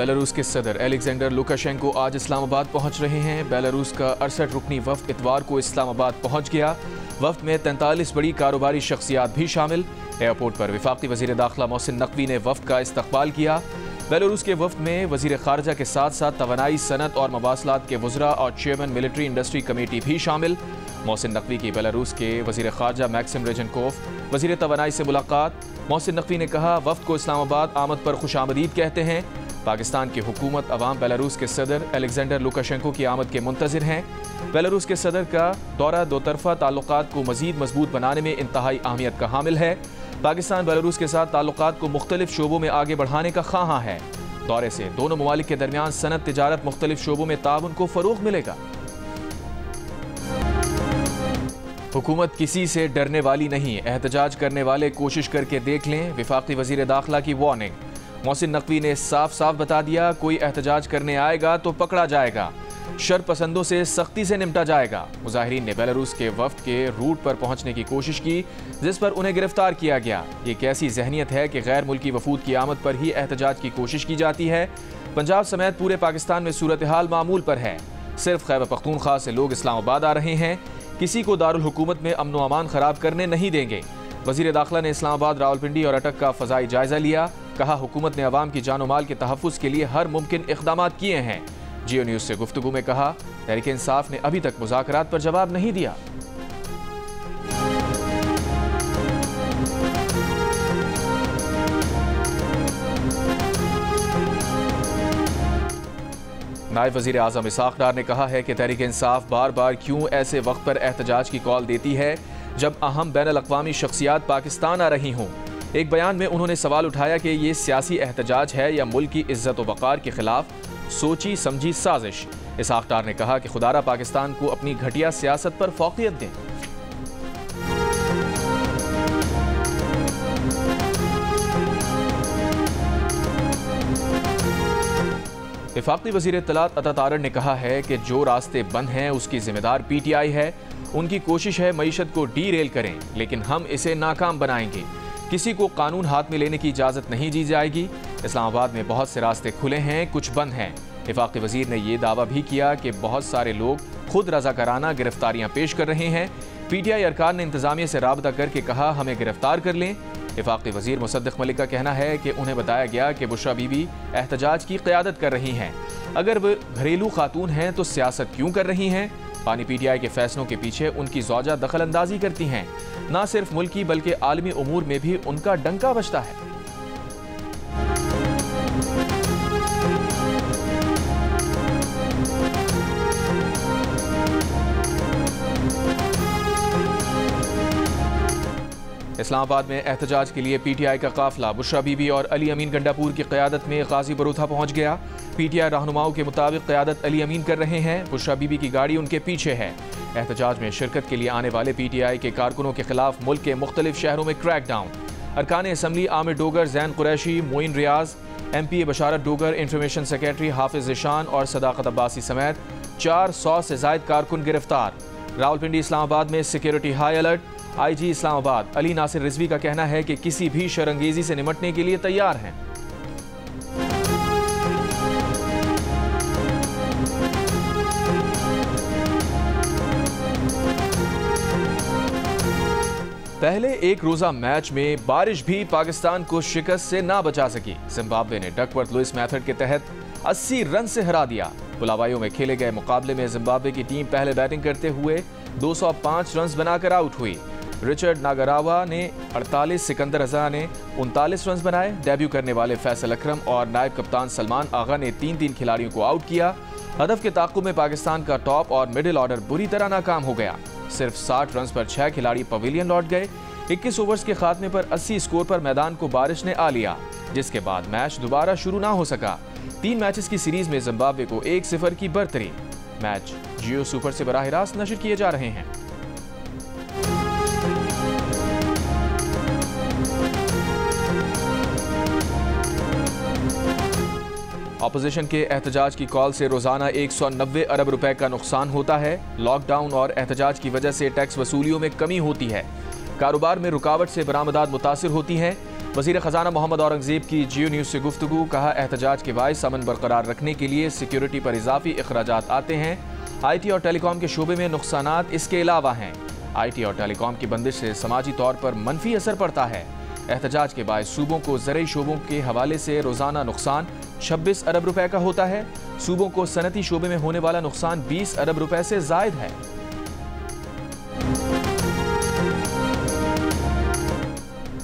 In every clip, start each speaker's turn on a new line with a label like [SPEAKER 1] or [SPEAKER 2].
[SPEAKER 1] Belarus के सदर Alexander Lukashenko आज इस्लामाबाद पहुंच रहे हैं। बेलारूस का 68 रुकनी वफ्द इतवार को इस्लामाबाद पहुंच गया। वफ्द में 43 बड़ी कारोबारी शख्सियात भी शामिल। एयरपोर्ट पर वफाकी वज़ीर दाखिला मोहसिन नकवी ने वफ्द का इस्तकबाल किया। बेलारूस के वफ्द में वज़ीर ख़ारजा के साथ साथ तवानाई, सनत और मवासलात के वज़रा और चेयरमैन मिलिट्री इंडस्ट्री कमेटी भी शामिल। मोहसिन नकवी की बेलारूस के वज़ीर ख़ारजा मैक्सिम रेजनकोफ, वज़ीर तवानाई से मुलाकात। मोहसिन नकवी ने कहा, वफ्द को इस्लामाबाद आमद पर खुशामदीद कहते हैं। पाकिस्तान की हुकूमत अवाम बेलारूस के सदर अलेक्जेंडर लुकाशेंको की आमद के मुंतज़िर हैं। बेलारूस के सदर का दौरा दो तरफ़ा ताल्लुकात को मज़ीद मजबूत बनाने में इंतहाई अहमियत का हामिल है। पाकिस्तान बेलारूस के साथ ताल्लुकात को मुख्तलिफ शोबों में आगे बढ़ाने का ख्वाहां है। दौरे से दोनों ममालिक के दरमियान सनत, तिजारत, मुख्तलिफ शोबों में ताउन को फ़रोग़ मिलेगा। हुकूमत किसी से डरने वाली नहीं, एहतजाज करने वाले कोशिश करके देख लें। वफाकी वज़ीर दाखिला की वार्निंग। मोहसिन नकवी ने साफ साफ बता दिया, कोई एहतजाज करने आएगा तो पकड़ा जाएगा, शर पसंदों से सख्ती से निपटा जाएगा। मुजाहिरीन ने बेलारूस के वफ्द के रूट पर पहुंचने की कोशिश की, जिस पर उन्हें गिरफ्तार किया गया। ये कैसी जहनीत है कि गैर मुल्की वफूद की आमद पर ही एहतजाज की कोशिश की जाती है। पंजाब समेत पूरे पाकिस्तान में सूरत हाल मामूल पर है। सिर्फ खैबर पख्तूनख्वा से लोग इस्लामाबाद आ रहे हैं। किसी को दारुल हुकूमत में अमन व अमान खराब करने नहीं देंगे। वज़ीर दाखिला ने इस्लामाबाद, रावलपिंडी और अटक का फ़ज़ाई जायजा लिया। कहा, हुकूमत ने अवाम की जान माल के तहफ़्फ़ुज़ के लिए हर मुमकिन इक़दामात किए हैं। जियो न्यूज़ से गुफ्तगू में कहा, तहरीक इंसाफ ने अभी तक मुज़ाकरात पर जवाब नहीं दिया। नायब वज़ीर आज़म इसाक़ डार ने कहा है कि तहरीक इंसाफ बार बार क्यों ऐसे वक्त पर एहतजाज की कॉल देती है जब अहम बैनुल अक़वामी शख्सियात पाकिस्तान आ रही हों। एक बयान में उन्होंने सवाल उठाया कि ये सियासी एहतजाज है या मुल्क की इज़्ज़त व वक़ार के खिलाफ सोची समझी साजिश। इसाक़ डार ने कहा कि खुदारा पाकिस्तान को अपनी घटिया सियासत पर फ़ौक़ियत दें। वफाकी वज़ीर इत्तलात अता तारड़ ने कहा है कि जो रास्ते बंद हैं उसकी जिम्मेदार PTI है। उनकी कोशिश है मईशत को डीरेल करें, लेकिन हम इसे नाकाम बनाएंगे। किसी को कानून हाथ में लेने की इजाज़त नहीं दी जाएगी। इस्लामाबाद में बहुत से रास्ते खुले हैं, कुछ बंद हैं। वफाकी वज़ीर ने यह दावा भी किया कि बहुत सारे लोग खुद रज़ाकाराना गिरफ्तारियाँ पेश कर रहे हैं। PTI अरकान ने इंतज़ामिया से राबता करके कहा, हमें गिरफ्तार कर लें। वफाकी वज़ीर मुसद्दिक़ मलिक का कहना है कि उन्हें बताया गया कि बुशरा बीबी एहतजाज की क़यादत कर रही हैं। अगर वो घरेलू खातून हैं तो सियासत क्यों कर रही हैं? पानी PTI के फैसलों के पीछे उनकी ज़ौजा दखल अंदाजी करती हैं। न सिर्फ मुल्की बल्कि आलमी उमूर में भी उनका डंका बजता है। इस्लामाबाद में एहतजाज के लिए PTI का काफिला बुशरा बीबी और अली अमीन गंडापुर की क़यादत में गाजी बरूथा पहुँच गया। PTI रहनुमाओं के मुताबिक क़यादत अली अमीन कर रहे हैं। बुशरा बीबी की गाड़ी उनके पीछे है। एहतजाज में शिरकत के लिए आने वाले PTI के कारकुनों के खिलाफ मुल्क के मुख्तलिफ शहरों में क्रैकडाउन। अरकान असम्बली आमिर डोगर, जैन कुरैशी, मोइन रियाज, MP बशारत डोगर, इंफॉर्मेशन सेक्रेटरी हाफिज ज़िशान और सदाकत अब्बासी समेत 400 से ज़ायद कारकुन गिरफ्तार। रावलपिंडी इस्लामाबाद में security high alert. IG Islamabad Ali Nasir Rizvi का कहना है कि किसी भी शरंगेजी से निपटने के लिए तैयार हैं। पहले एक रोजा मैच में बारिश भी पाकिस्तान को शिकस्त से ना बचा सकी। जिम्बाब्वे ने डकवर्थ लुइस मेथड के तहत 80 रन से हरा दिया। बुलावायों में खेले गए मुकाबले में जिम्बाब्वे की टीम पहले बैटिंग करते हुए 205 रन बनाकर आउट हुई। रिचर्ड नागरावा ने 48, सिकंदर रजा ने 39 रन बनाए। डेब्यू करने वाले फैसल अकरम और नायब कप्तान सलमान आगा ने 3-3 खिलाड़ियों को आउट किया। हदफ के ताक़ुब में पाकिस्तान का टॉप और मिडिल ऑर्डर बुरी तरह नाकाम हो गया। सिर्फ 60 रन पर 6 खिलाड़ी पवेलियन लौट गए। 21 ओवर्स के खात्मे पर 80 स्कोर पर मैदान को बारिश ने आ लिया, जिसके बाद मैच दोबारा शुरू ना हो सका। 3 मैचेस की सीरीज में जिम्बाब्वे को 1-0 की बर्तरी। मैच जियो सुपर से बराह रास्त नशर किए जा रहे हैं। अपोजिशन के एहतजाज की कॉल से रोजाना 190 अरब रुपए का नुकसान होता है। लॉकडाउन और एहतजाज की वजह से टैक्स वसूलियों में कमी होती है। कारोबार में रुकावट से बरामदात मुतासिर होती हैं। वज़ीर ख़ज़ाना मोहम्मद औरंगज़ेब की जियो न्यूज़ से गुफ्तगू। कहा, एहतजाज के बायस अमन बरकरार रखने के लिए सिक्योरिटी पर इजाफी अखराजात आते हैं। IT और टेलीकॉम के शोबे में नुकसानात इसके अलावा हैं। IT और टेलीकॉम की बंदिश से समाजी तौर पर मनफी असर पड़ता है। एहतजाज के बायस सूबों को ज़रई शोबों के हवाले से रोज़ाना नुकसान 26 अरब रुपए का होता है। सूबों को सनती शोबे में होने वाला नुकसान 20 अरब रुपए से ज़ायद है।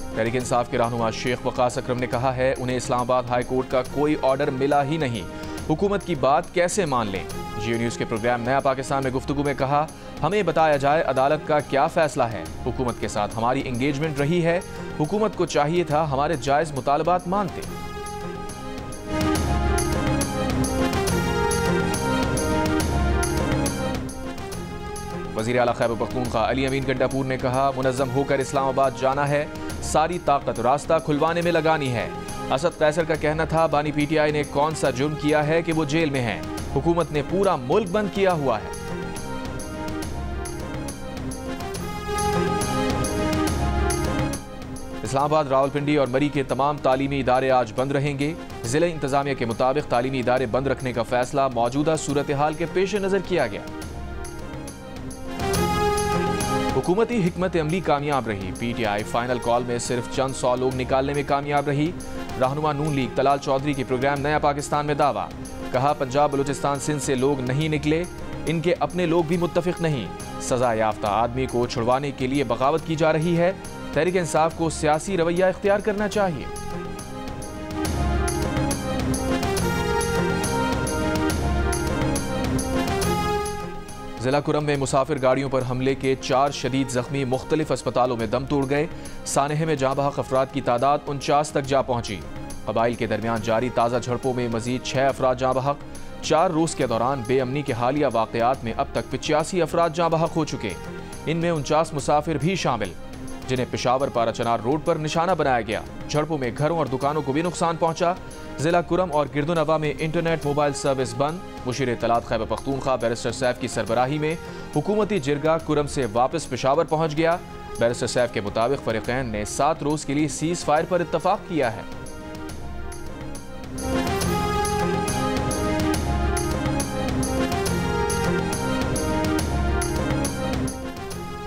[SPEAKER 1] तहरीक इंसाफ के रहनुमा शेख वकास अकरम ने कहा है, उन्हें इस्लामाबाद हाई कोर्ट का कोई ऑर्डर मिला ही नहीं, हुकूमत की बात कैसे मान लें। जियो न्यूज़ के प्रोग्राम नया पाकिस्तान में गुफ्तगू में कहा, हमें बताया जाए अदालत का क्या फैसला है। हुकूमत के साथ हमारी इंगेजमेंट रही है, हुकूमत को चाहिए था हमारे जायज़ मुतालबात मानते। वज़ीर आला खैबर पख्तूनख्वा अली अमीन गंडापुर ने कहा, मुनज़्ज़म होकर इस्लामाबाद जाना है, सारी ताकत रास्ता खुलवाने में लगानी है। असद कैसर का कहना था, बानी PTI ने कौन सा जुर्म किया है कि वो जेल में हैं। हुकूमत ने पूरा मुल्क बंद किया हुआ है। इस्लामाबाद, रावलपिंडी और मरी के तमाम तालीमी इदारे आज बंद रहेंगे। जिला इंतजामिया के मुताबिक तालीमी इदारे बंद रखने का फैसला मौजूदा सूरत हाल के पेश नजर किया गया। हुकूमती हिकमत अमली कामयाब रही। PTI फाइनल कॉल में सिर्फ चंद 100 लोग निकालने में कामयाब रही। रहनुमा नून लीग तलाल चौधरी की प्रोग्राम नया पाकिस्तान में दावा। कहा, पंजाब, बलूचिस्तान, सिंध से लोग नहीं निकले, इनके अपने लोग भी मुत्तफिक नहीं। सजा याफ्ता आदमी को छुड़वाने के लिए बगावत की जा रही है। तहरीक इंसाफ को सियासी रवैया इख्तियार करना चाहिए। जिला कुरम में मुसाफिर गाड़ियों पर हमले के 4 शदीद जख्मी मुख्तलिफ अस्पतालों में दम तोड़ गए। सानेह में जाँ बहक अफराद की तादाद 49 तक जा पहुंची। कबाइल के दरमियान जारी ताज़ा झड़पों में मजीद 6 अफराद जाँ बहक। 4 रोज़ के दौरान बेअमनी के हालिया वाक़यात में अब तक 85 अफराद जाँ बहक हो चुके। इनमें 49 मुसाफिर भी शामिल, जिन्हें पेशावर पाराचनार रोड पर निशाना बनाया गया। झड़पों में घरों और दुकानों को भी नुकसान पहुंचा। जिला कुरम और गिरदुनवा में इंटरनेट मोबाइल सर्विस बंद। मुशीर इत्तलात खैबर पख्तूनख्वा बैरिस्टर सैफ की सरबराही में हुकूमती जिरगा कुरम से वापस पेशावर पहुंच गया। बैरिस्टर सैफ के मुताबिक फरीकैन ने 7 रोज के लिए सीज फायर पर इत्तफाक किया है।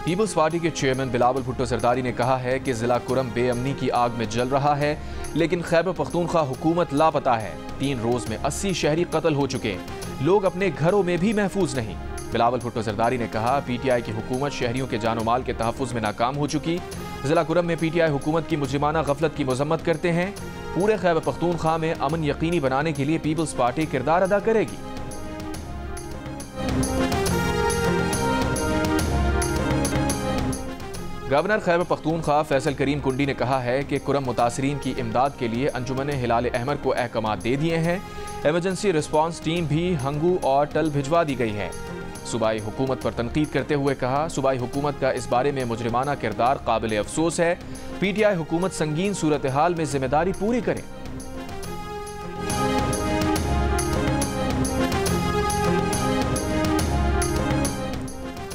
[SPEAKER 1] पीपल्स पार्टी के चेयरमैन बिलावल भुट्टो सरदारी ने कहा है कि जिला कुरम बेअमनी की आग में जल रहा है, लेकिन खैबर पख्तूनख्वा हुकूमत लापता है। 3 रोज में 80 शहरी कत्ल हो चुके, लोग अपने घरों में भी महफूज नहीं। बिलावल भुट्टो सरदारी ने कहा, PTI की हुकूमत शहरियों के जानो माल के तहफ़्फ़ुज़ में नाकाम हो चुकी। जिला कुरम में PTI हुकूमत की मुजरिमाना गफलत की मजम्मत करते हैं। पूरे खैबर पख्तूनख्वा में अमन यकीनी बनाने के लिए पीपल्स पार्टी किरदार अदा करेगी। गवर्नर खैबर पख्तूनख्वा फैसल करीम कुंडी ने कहा है कि कुरम मुतासरीन की इमदाद के लिए अंजुमन हिलाल अहमर को अहकामात दे दिए हैं। इमरजेंसी रिस्पांस टीम भी हंगू और टल भिजवा दी गई है। सूबाई हुकूमत पर तनकीद करते हुए कहा, सूबाई हुकूमत का इस बारे में मुजरिमाना किरदार काबिल अफसोस है। PTI हुकूमत संगीन सूरत हाल में जिम्मेदारी पूरी करे।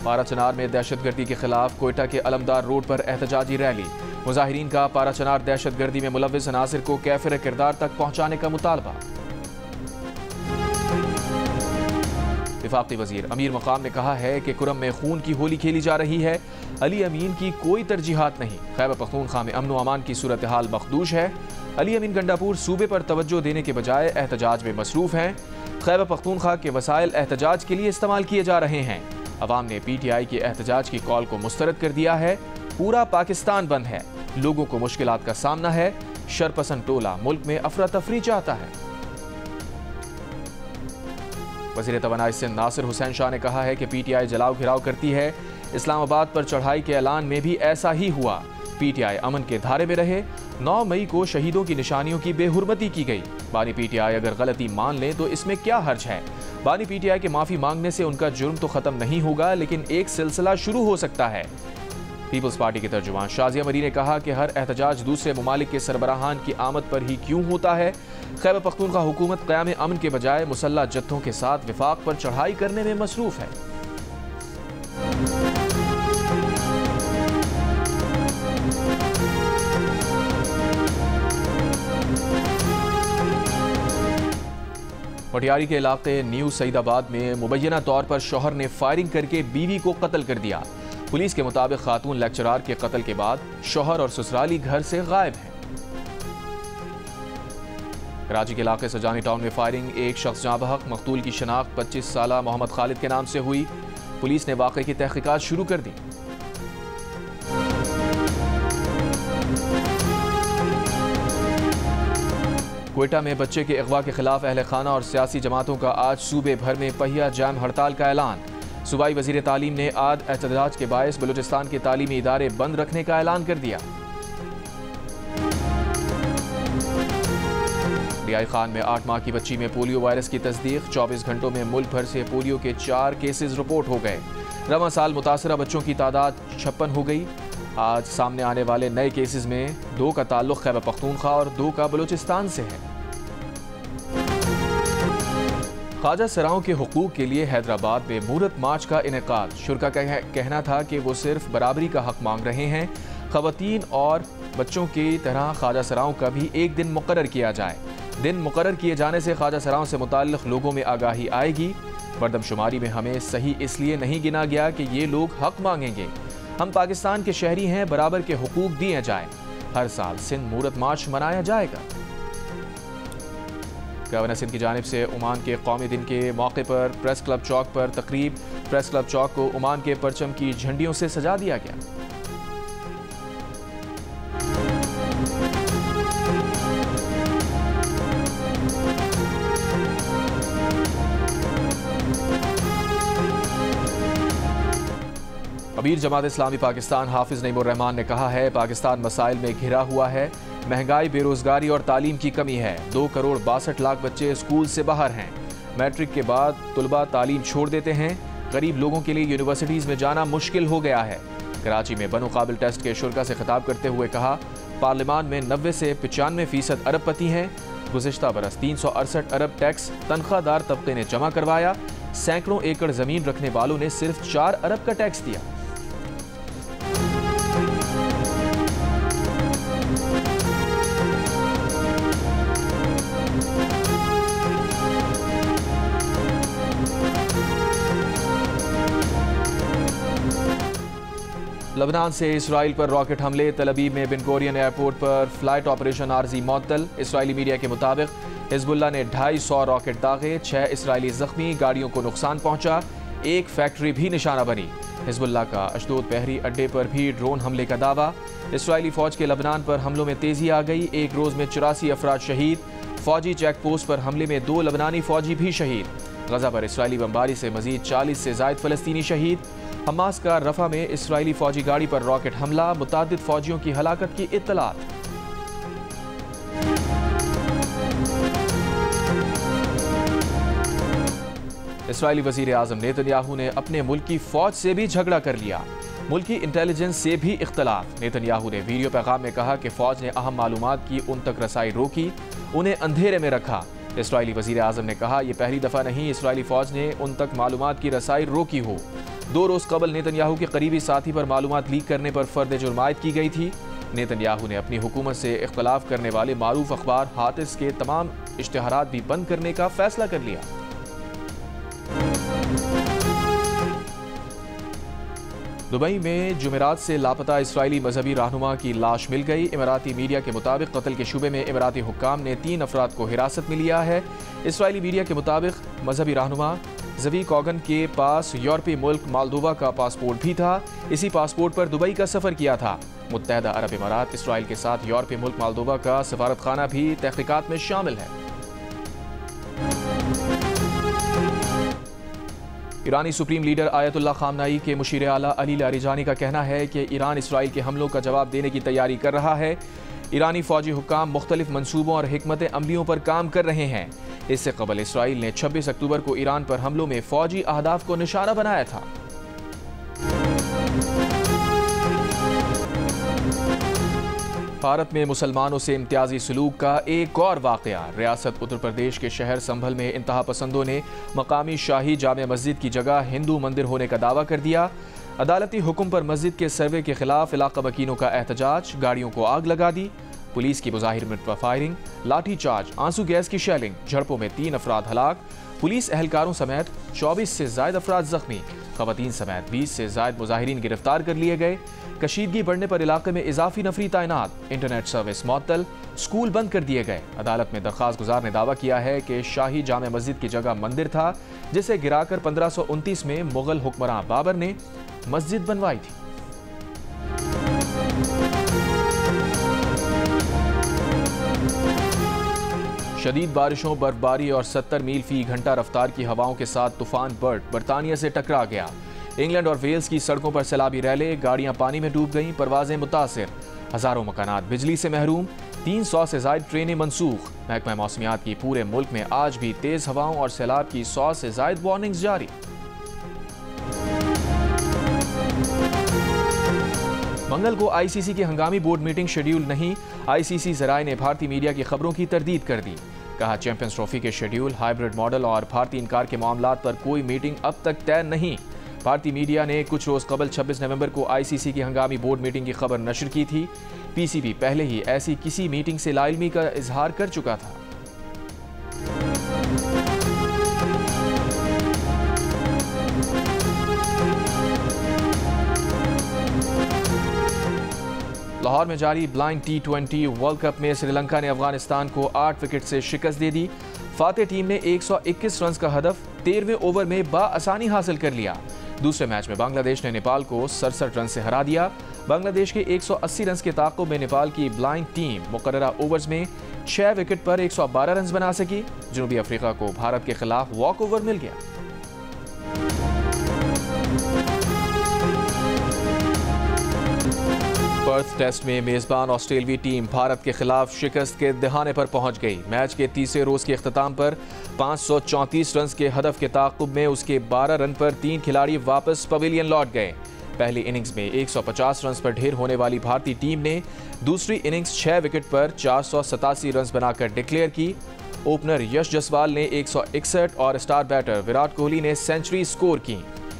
[SPEAKER 1] पाराचनार में दहशतगर्दी के खिलाफ कोयटा के अलमदार रोड पर एहतजाजी रैली। मुजाहिरीन का पाराचनार दहशतगर्दी में मुलव्विस अनासिर को कैफिर किरदार तक पहुंचाने का मुतालबा। वफाकी वजीर अमीर मकाम ने कहा है कि कुरम में खून की होली खेली जा रही है। अली अमीन की कोई तरजीहात नहीं। खैबर पख्तूनख्वा में अमन व अमान की सूरत हाल मखदूश है। अली अमीन गंडापुर सूबे पर तवज्जो देने के बजाय एहतजाज में मसरूफ हैं। खैबर पख्तूनख्वा के वसाइल एहतजाज के लिए इस्तेमाल किए जा रहे हैं। अवाम ने PTI के एहतजाज की कॉल को मुस्तरद कर दिया है। पूरा पाकिस्तान बंद है, लोगों को मुश्किलात का सामना है। शरपसंद टोला मुल्क में अफरा तफरी चाहता है। वज़ीर तवानाई सिंध नासिर हुसैन शाह ने कहा है कि PTI जलाओ घिराव करती है। इस्लामाबाद पर चढ़ाई के ऐलान में भी ऐसा ही हुआ। PTI अमन के धारे में रहे। 9 मई को शहीदों की निशानियों की बेहुरमती की गई। बानी PTI अगर गलती मान लें तो इसमें क्या हर्ज है। बानी PTI के माफी मांगने से उनका जुर्म तो खत्म नहीं होगा, लेकिन एक सिलसिला शुरू हो सकता है। पीपल्स पार्टी के तर्जुमान शाजिया मरी ने कहा कि हर एहतजाज दूसरे ममालिक के सरबराहान की आमद पर ही क्यों होता है। खैबर पख्तूनख्वा हुकूमत क़याम अमन के बजाय मुसल्लह जत्थों के साथ विफाक पर चढ़ाई करने में मसरूफ है। पटियारी के इलाके न्यू सईदाबाद में मुबैना तौर पर शौहर ने फायरिंग करके बीवी को कत्ल कर दिया। पुलिस के मुताबिक खातून लेक्चरार के कत्ल के बाद शौहर और ससुराली घर से गायब हैं। कराची के इलाके सजानी टाउन में फायरिंग, एक शख्स जाँ बहक। मकतूल की शनाख्त 25 साला मोहम्मद खालिद के नाम से हुई। पुलिस ने वाक़े की तहकीकात शुरू कर दी। क्वेटा में बच्चे के अगवा के खिलाफ अहले खाना और सियासी जमातों का आज सूबे भर में पहिया जाम हड़ताल का ऐलान। सूबाई वजीर तालीम ने आज एहतजाज के बायस बलूचिस्तान के तालीमी इदारे बंद रखने का ऐलान कर दिया। डीआई खान में 8 माह की बच्ची में पोलियो वायरस की तस्दीक। 24 घंटों में मुल्क भर से पोलियो के 4 केसेस रिपोर्ट हो गए। रवां साल मुतासरा बच्चों की तादाद 56 हो गई। आज सामने आने वाले नए केसेस में 2 का ताल्लुक खैबर पख्तूनख्वा और 2 का बलूचिस्तान से है। ख्वाजा सराओं के हुकूक के लिए हैदराबाद में मूरत मार्च का इनेकाद। शुरा का कहना था कि वो सिर्फ बराबरी का हक मांग रहे हैं। खवातीन और बच्चों की तरह ख्वाजा सराओं का भी एक दिन मुकर्रर किया जाए। दिन मुकर्रर किए जाने से ख्वाजा सराओं से मुताल्लिक़ लोगों में आगाही आएगी। मरदमशुमारी में हमें सही इसलिए नहीं गिना गया कि ये लोग हक मांगेंगे। हम पाकिस्तान के शहरी हैं, बराबर के हुकूक दिए जाएं। हर साल सिंध मूरत मार्च मनाया जाएगा। गवर्नर सिंध की जानिब से ओमान के कौमी दिन के मौके पर प्रेस क्लब चौक पर तकरीब। प्रेस क्लब चौक को ओमान के परचम की झंडियों से सजा दिया गया। अमीर जमात इस्लामी पाकिस्तान हाफिज नईमुर रहमान ने कहा है, पाकिस्तान मसाइल में घिरा हुआ है। महंगाई, बेरोजगारी और तालीम की कमी है। 2 करोड़ 62 लाख बच्चे स्कूल से बाहर हैं। मैट्रिक के बाद तुलबा तालीम छोड़ देते हैं। गरीब लोगों के लिए यूनिवर्सिटीज़ में जाना मुश्किल हो गया है। कराची में बनो काबिल टेस्ट के शुरा से खिताब करते हुए कहा, पार्लियामान में 90 से 95% अरबपति हैं। गुज़िश्ता बरस 368 अरब टैक्स तनख्वाहदार तबके ने जमा करवाया। सैकड़ों एकड़ ज़मीन रखने वालों ने सिर्फ 4 अरब का टैक्स दिया। लबनान से इसराइल पर रॉकेट हमले। तल अबीब में बिन गोरियन एयरपोर्ट पर फ्लाइट ऑपरेशन आर्जी मअतल। इसराइली मीडिया के मुताबिक हिजबुल्लाह ने 250 रॉकेट दागे। 6 इसराइली जख्मी, गाड़ियों को नुकसान पहुंचा। एक फैक्ट्री भी निशाना बनी। हिजबुल्लाह का अशदोद बहरी अड्डे पर भी ड्रोन हमले का दावा। इसराइली फौज के लबनान पर हमलों में तेजी आ गई। एक रोज में 84 अफराद शहीद। फौजी चेक पोस्ट पर हमले में 2 लबनानी फौजी भी शहीद। गजा पर इसराइली बमबारी से मजीद 40 से जायद फलस्तीनी शहीद। हमास का रफा में इसराइली फौजी गाड़ी पर रॉकेट हमला। मुतादिद फौजियों की हलाकत की इत्तलात। इसराइली वजीर आजम नेतन्याहू ने अपने मुल्क की फौज से भी झगड़ा कर लिया। मुल्की इंटेलिजेंस से भी इख्तलाफ। नेतन्याहू ने वीडियो पैगाम में कहा कि फौज ने अहम मालूमात की उन तक रसाई रोकी, उन्हें अंधेरे में रखा। इसराइली वजीर आजम ने कहा, यह पहली दफा नहीं इसराइली फौज ने उन तक मालूमात की रसाई रोकी हो। 2 रोज कबल नेतन्याहू के करीबी साथी पर मालूमात लीक करने पर फर्द जुर्म आयद की गई थी। नेतन्याहू ने अपनी हुकूमत से इख्तलाफ करने वाले मारूफ अखबार हातिस के तमाम इश्तिहारात भी बंद करने का फैसला कर लिया। दुबई में जुमेरात से लापता इसराइली मजहबी रहनुमा की लाश मिल गई। इमराती मीडिया के मुताबिक कत्ल के शुबे में इमराती हुक्काम ने 3 अफराद को हिरासत में लिया है। इसराइली मीडिया के मुताबिक मजहबी रहनुमा ज़वी कॉगन के पास यूरोपीय मुल्क मालदोवा का पासपोर्ट भी था। इसी पासपोर्ट पर दुबई का सफ़र किया था। मुत्तहदा अरब इमारात इसराइल के साथ यूरोपीय मुल्क मालदोवा का सफारत खाना भी तहकीकात में शामिल है। ईरानी सुप्रीम लीडर आयतुल्लाह खामनाई के मुशीर आला अली लारिजानी का कहना है कि ईरान इसराइल के हमलों का जवाब देने की तैयारी कर रहा है। ईरानी फौजी हुक्काम मुख्तलिफ मनसूबों और हिकमत अमलियों पर काम कर रहे हैं। इससे कबल इसराइल ने 26 अक्टूबर को ईरान पर हमलों में फौजी अहदाफ को निशाना बनाया था। भारत में मुसलमानों से इम्तियाजी सलूक का एक और वाक़या। रियासत उत्तर प्रदेश के शहर संभल में इंतहा पसंदों ने मकामी शाही जामे मस्जिद की जगह हिंदू मंदिर होने का दावा कर दिया। अदालती हुक्म पर मस्जिद के सर्वे के खिलाफ इलाका वकीलों का एहतजाज। गाड़ियों को आग लगा दी। पुलिस की मुजाहिर पर फायरिंग, लाठी चार्ज, आंसू गैस की शेलिंग, झड़पों में 3 अफराद हलाक, पुलिस एहलकारों समेत 24 से ज्यादा अफराद जख्मी, खवातीन समेत 20 से ज्यादा मुजाहिरीन गिरफ्तार कर लिए गए। कशीदगी बढ़ने पर इलाके में इजाफी नफरी तैनात, इंटरनेट सर्विस मुअत्तल, स्कूल बंद कर दिए गए। अदालत में दरख्वास्त गुजार ने दावा किया है कि शाही जामे मस्जिद की जगह मंदिर था, जिसे गिराकर 1529 में मुगल हुक्मरान बाबर ने मस्जिद बनवाई थी। शदीद बारिशों, बर्फबारी और 70 मील फी घंटा रफ्तार की हवाओं के साथ तूफान बर्ट बरतानिया से टकरा गया। इंग्लैंड और वेल्स की सड़कों पर सैलाबी रैले, गाड़ियां पानी में डूब गईं, परवाजें मुतासिर, हजारों मकानात बिजली से महरूम, 300 से ज्यादा ट्रेनें मनसूख। महकमा मौसमियात की पूरे मुल्क में आज भी तेज हवाओं और सैलाब की 100 से ज्यादा वार्निंग्स जारी। मंगल को आईसीसी की हंगामी बोर्ड मीटिंग शेड्यूल नहीं। आईसीसी जराए ने भारतीय मीडिया की खबरों की तरदीद कर दी। कहा, चैंपियंस ट्रॉफी के शेड्यूल, हाइब्रिड मॉडल और भारतीय इनकार के मामलात पर कोई मीटिंग अब तक तय नहीं। भारतीय मीडिया ने कुछ रोज कबल 26 नवंबर को आईसीसी की हंगामी बोर्ड मीटिंग की खबर नशर की थी। पीसीबी पहले ही ऐसी किसी मीटिंग से लाइलमी का इजहार कर चुका था। लाहौर में जारी ब्लाइंड T20 वर्ल्ड कप में श्रीलंका ने अफगानिस्तान को 8 विकेट से शिकस्त दे दी। फातेह टीम ने 121 रन का हदफ 13वें ओवर में बाआसानी हासिल कर लिया। दूसरे मैच में बांग्लादेश ने नेपाल को 67 रन से हरा दिया। बांग्लादेश के 180 रन के ताक़ुब में नेपाल की ब्लाइंड टीम मुकर्ररा ओवर्स में 6 विकेट पर 112 रन बना सकी। जनूबी अफ्रीका को भारत के खिलाफ वॉक ओवर मिल गया। पर्थ टेस्ट में मेजबान ऑस्ट्रेलियाई टीम भारत के खिलाफ शिकस्त के दहाने पर पहुंच गई। मैच के तीसरे रोज के अख्ताम पर 534 रन के हदफ के ताक़ुब में उसके 12 रन पर 3 खिलाड़ी वापस पवेलियन लौट गए। पहली इनिंग्स में 150 रन पर ढेर होने वाली भारतीय टीम ने दूसरी इनिंग्स 6 विकेट पर 487 रन बनाकर डिक्लेयर की। ओपनर यश जसवाल ने 161 और स्टार बैटर विराट कोहली ने सेंचुरी स्कोर की।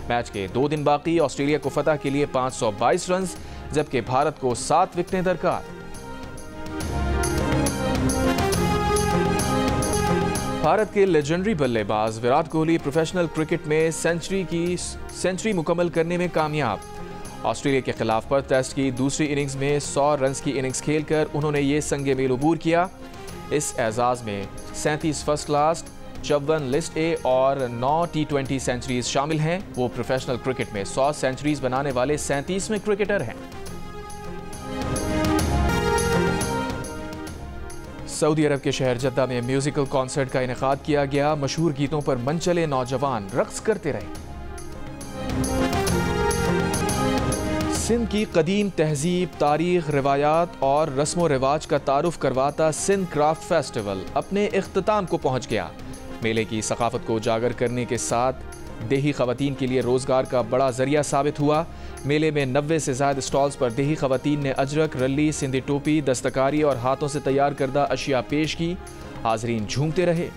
[SPEAKER 1] मैच के 2 दिन बाकी, ऑस्ट्रेलिया को फतह के लिए 522 रन, जबकि भारत को 7 विकेटें दरकार। भारत के लेजेंडरी बल्लेबाज विराट कोहली प्रोफेशनल क्रिकेट में सेंचुरी मुकम्मल करने में कामयाब। ऑस्ट्रेलिया के खिलाफ पर्थ टेस्ट की दूसरी इनिंग्स में 100 रन की इनिंग्स खेलकर उन्होंने ये संगे मील अबूर किया। इस एजाज में 37 फर्स्ट क्लास, 54 लिस्ट ए और 9 T20 सेंचुरीज शामिल हैं। वो प्रोफेशनल क्रिकेट में 100 सेंचुरीज बनाने वाले 37वें क्रिकेटर हैं। सऊदी अरब के शहर जद्दा में म्यूजिकल कॉन्सर्ट का इनेकाद किया गया। मशहूर गीतों पर मनचले नौजवान रक्स करते रहे। सिंध की कदीम तहजीब, तारीख, रिवायात और रस्म व रिवाज का तारुफ करवाता सिंध क्राफ्ट फेस्टिवल अपने इख्तिताम को पहुंच गया। मेले की सकाफत को उजागर करने के साथ देही खवातीन के लिए रोजगार का बड़ा जरिया साबित हुआ। मेले में 90 से ज्यादा स्टॉल्स पर देही खवातीन ने अजरक, रल्ली, सिंधी टोपी, दस्तकारी और हाथों से तैयार करदा अशिया पेश की। हाजरीन झूमते रहे।